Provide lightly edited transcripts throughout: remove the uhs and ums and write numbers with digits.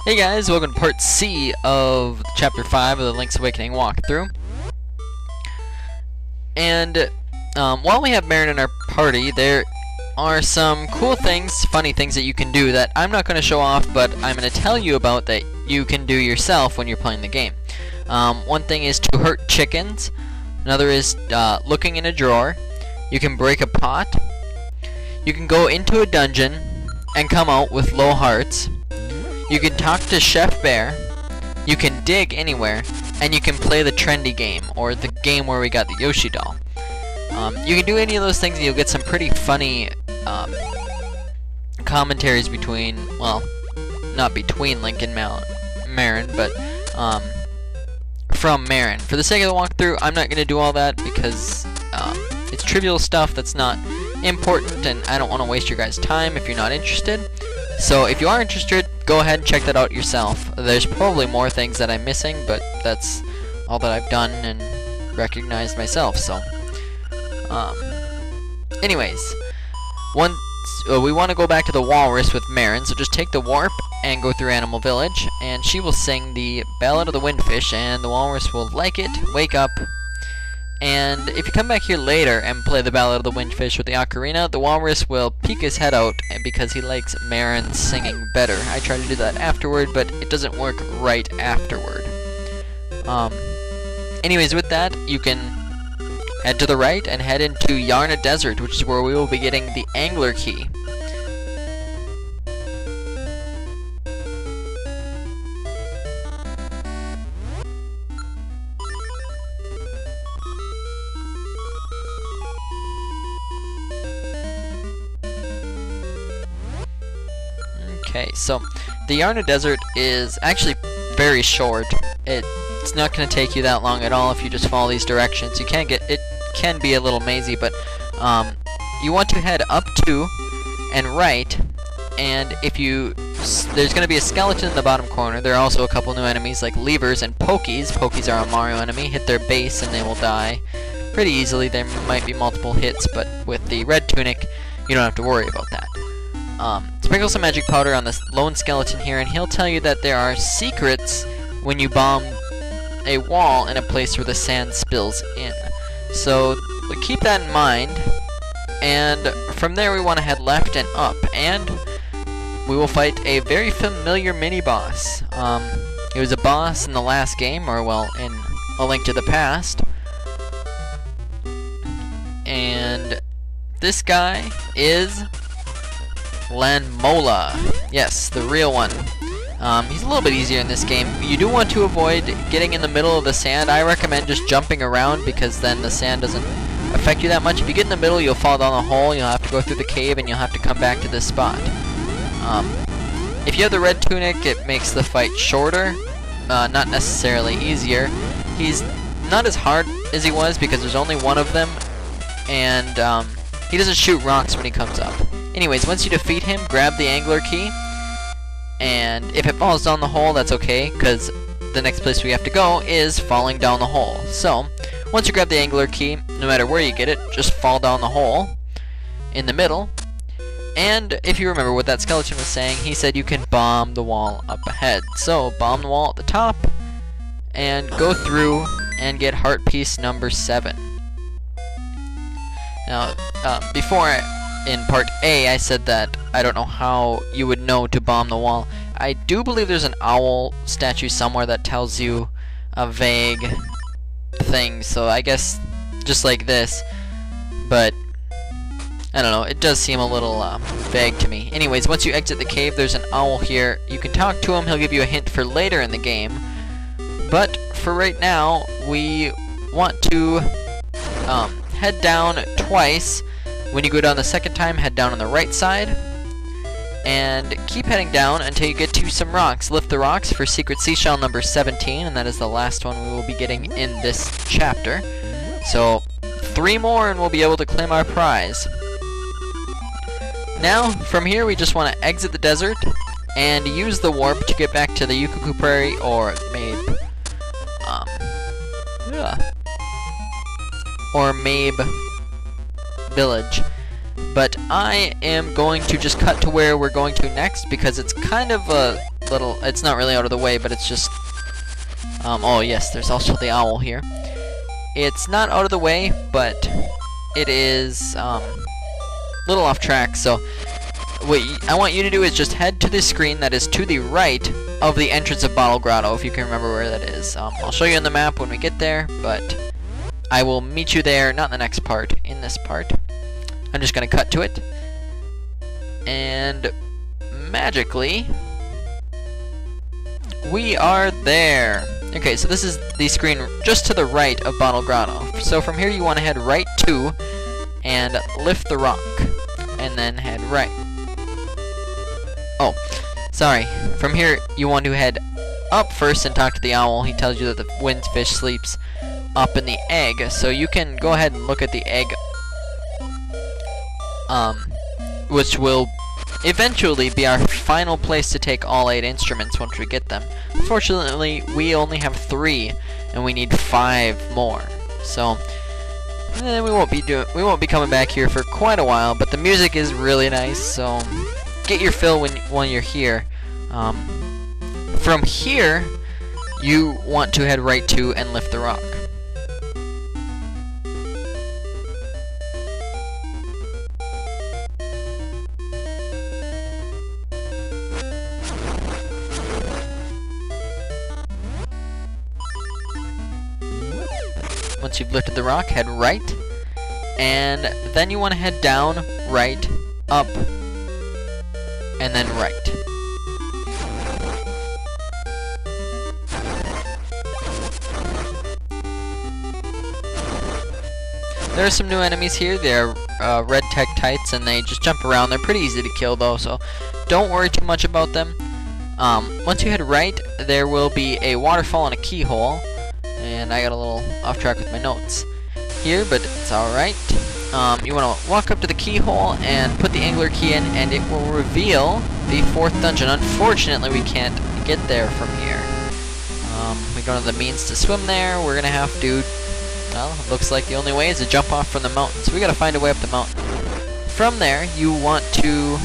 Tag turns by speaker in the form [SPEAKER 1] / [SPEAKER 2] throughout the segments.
[SPEAKER 1] Hey guys, welcome to part C of Chapter 5 of the Link's Awakening walkthrough. And while we have Marin in our party, there are some cool things, funny things that you can do that I'm not going to show off, but I'm going to tell you about that you can do yourself when you're playing the game. One thing is to hurt chickens. Another is looking in a drawer. You can break a pot. You can go into a dungeon and come out with low hearts. You can talk to Chef Bear, you can dig anywhere, and you can play the trendy game, or the game where we got the Yoshi doll. You can do any of those things and you'll get some pretty funny commentaries between, well, not between Link and Marin, but from Marin. For the sake of the walkthrough, I'm not going to do all that because it's trivial stuff that's not important, and I don't want to waste your guys' time if you're not interested. So if you are interested, go ahead and check that out yourself. There's probably more things that I'm missing, but that's all that I've done and recognized myself. So, anyways, once we want to go back to the walrus with Marin, so just take the warp and go through Animal Village, and she will sing the Ballad of the Windfish, and the walrus will like it, wake up. And if you come back here later and play the Ballad of the Windfish with the ocarina, the walrus will peek his head out because he likes Marin singing better. I try to do that afterward, but it doesn't work right afterward. Anyways, with that, you can head to the right and head into Yarna Desert, which is where we will be getting the angler key. Okay, so the Yarna Desert is actually very short. It's not going to take you that long at all if you just follow these directions. It can be a little mazy, but you want to head up to and right, and there's going to be a skeleton in the bottom corner. There are also a couple new enemies like levers and pokies. Pokies are a Mario enemy. Hit their base and they will die pretty easily. There might be multiple hits, but with the red tunic, you don't have to worry about that. Sprinkle some magic powder on this lone skeleton here, and he'll tell you that there are secrets when you bomb a wall in a place where the sand spills in. So keep that in mind, and from there we want to head left and up, and we will fight a very familiar mini-boss. It was a boss in the last game, or well, in A Link to the Past. And this guy is Lanmola. Yes, the real one. He's a little bit easier in this game. You do want to avoid getting in the middle of the sand. I recommend just jumping around because then the sand doesn't affect you that much. If you get in the middle, you'll fall down the hole, you'll have to go through the cave, and you'll have to come back to this spot. If you have the red tunic, it makes the fight shorter, not necessarily easier. He's not as hard as he was because there's only one of them, and he doesn't shoot rocks when he comes up. Anyways, once you defeat him, grab the angler key, and if it falls down the hole, that's okay, because the next place we have to go is falling down the hole. So, once you grab the angler key, no matter where you get it, just fall down the hole in the middle. And if you remember what that skeleton was saying, he said you can bomb the wall up ahead. So, bomb the wall at the top, and go through and get heart piece number 7. Now, before in part A, I said that I don't know how you would know to bomb the wall. I do believe there's an owl statue somewhere that tells you a vague thing, so I guess just like this, but I don't know, it does seem a little vague to me. Anyways, once you exit the cave, there's an owl here. You can talk to him, he'll give you a hint for later in the game, but for right now, we want to head down twice. When you go down the second time, head down on the right side, and keep heading down until you get to some rocks. Lift the rocks for secret seashell number 17, and that is the last one we will be getting in this chapter. So, 3 more and we'll be able to claim our prize. Now, from here we just want to exit the desert and use the warp to get back to the Yukuku Prairie or Mabe Village. But I am going to just cut to where we're going to next because it's kind of a little, it's not really out of the way, but it's just, oh yes, there's also the owl here. It's not out of the way, but it is, little off track, so what I want you to do is just head to the screen that is to the right of the entrance of Bottle Grotto, if you can remember where that is. I'll show you on the map when we get there, but I will meet you there, not in the next part, in this part. I'm just going to cut to it, and magically, we are there. Okay, so this is the screen just to the right of Bottle Grotto. So from here you want to head right to, and lift the rock, and then head right. Oh, sorry. From here you want to head up first and talk to the owl. He tells you that the windfish sleeps up in the egg, so you can go ahead and look at the egg, which will eventually be our final place to take all 8 instruments once we get them. Unfortunately, we only have 3, and we need 5 more. So we won't be coming back here for quite a while. But the music is really nice, so get your fill when you're here. From here, you want to head right to and lift the rock. Once you've lifted the rock, head right, and then you want to head down, right, up, and then right. There are some new enemies here. They're red Tektites, and they just jump around. They're pretty easy to kill, though, so don't worry too much about them. Once you head right, there will be a waterfall and a keyhole. And I got a little off track with my notes here, but it's alright. You want to walk up to the keyhole and put the angler key in, and it will reveal the 4th dungeon. Unfortunately, we can't get there from here. We don't have the means to swim there. We're going to have to, well, it looks like the only way is to jump off from the mountain. So we got to find a way up the mountain. From there, you want to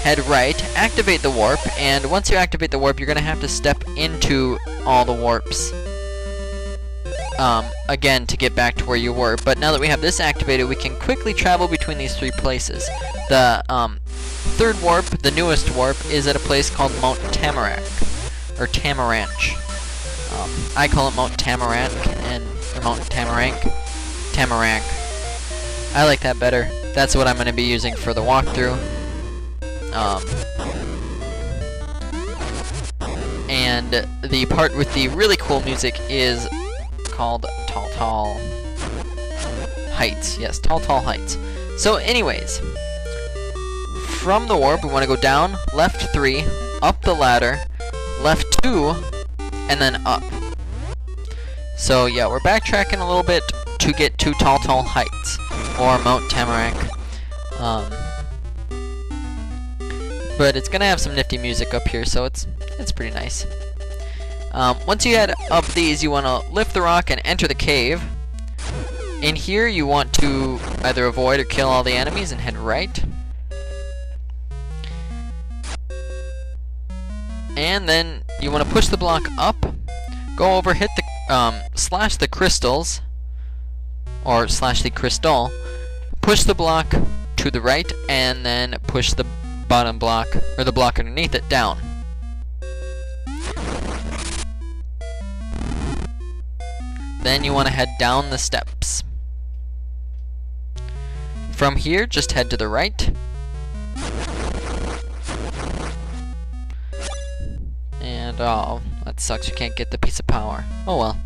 [SPEAKER 1] head right, activate the warp, and once you activate the warp, you're going to have to step into all the warps. Again, to get back to where you were. But now that we have this activated, we can quickly travel between these 3 places. The 3rd warp, the newest warp, is at a place called Mount Tamarack, or Tamaranch. I call it Mount Tamarack, or Mount Tamarank. Tamarack. I like that better. That's what I'm going to be using for the walkthrough. And the part with the really cool music is called Tall Heights. Yes, Tall Heights. So anyways, from the warp, we want to go down, left 3, up the ladder, left 2, and then up. So yeah, we're backtracking a little bit to get to Tall Heights, or Mount Tamarack. But it's gonna have some nifty music up here, so it's pretty nice. Once you head up these, you want to lift the rock and enter the cave. In here, you want to either avoid or kill all the enemies and head right. And then you want to push the block up, go over, hit the slash the crystals, or slash the crystal, push the block to the right, and then push the bottom block, or the block underneath it, down. Then you want to head down the steps. From here, just head to the right. And, oh, that sucks, you can't get the piece of power. Oh well.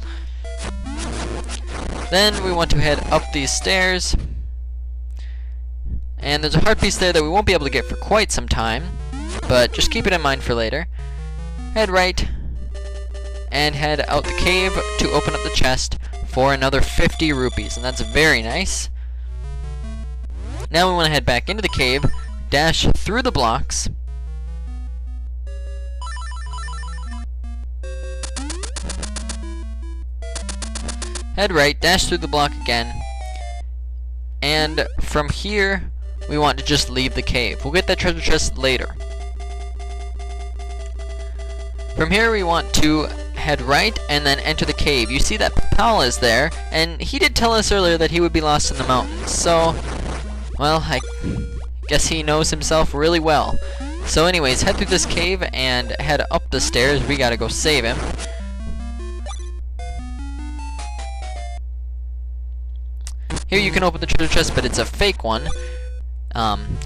[SPEAKER 1] Then we want to head up these stairs. And there's a heart piece there that we won't be able to get for quite some time, but just keep it in mind for later. Head right, and head out the cave to open up the chest for another 50 rupees, and that's very nice. Now we want to head back into the cave, dash through the blocks, head right, dash through the block again, and from here we want to just leave the cave. We'll get that treasure chest later. From here we want to head right and then enter the cave. You see that Pal is there, and he did tell us earlier that he would be lost in the mountains. So, well, I guess he knows himself really well. So anyways, head through this cave and head up the stairs. We gotta go save him. Here you can open the treasure chest, but it's a fake one.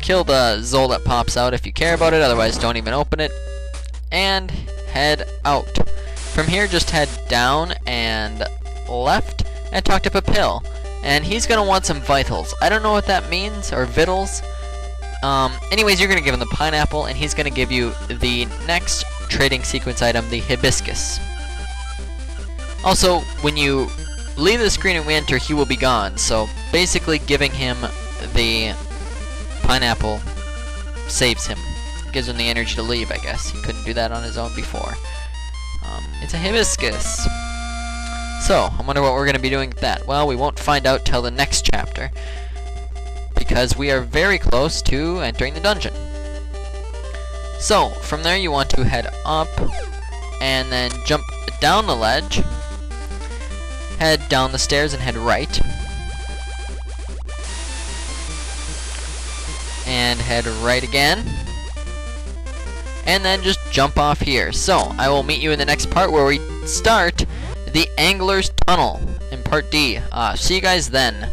[SPEAKER 1] Kill the Zol that pops out if you care about it, otherwise don't even open it. And head out. From here, just head down and left and talk to Papil. And he's gonna want some vitals. I don't know what that means, or vittles. Anyways, you're gonna give him the pineapple, and he's gonna give you the next trading sequence item, the hibiscus. Also, when you leave the screen and we enter, he will be gone. So basically, giving him the pineapple saves him. Gives him the energy to leave, I guess. He couldn't do that on his own before. It's a hibiscus. So, I wonder what we're going to be doing with that. Well, we won't find out till the next chapter, because we are very close to entering the dungeon. So, from there you want to head up, and then jump down the ledge, head down the stairs and head right, and head right again, and then just jump off here. So, I will meet you in the next part where we start the Angler's Tunnel in part D. See you guys then.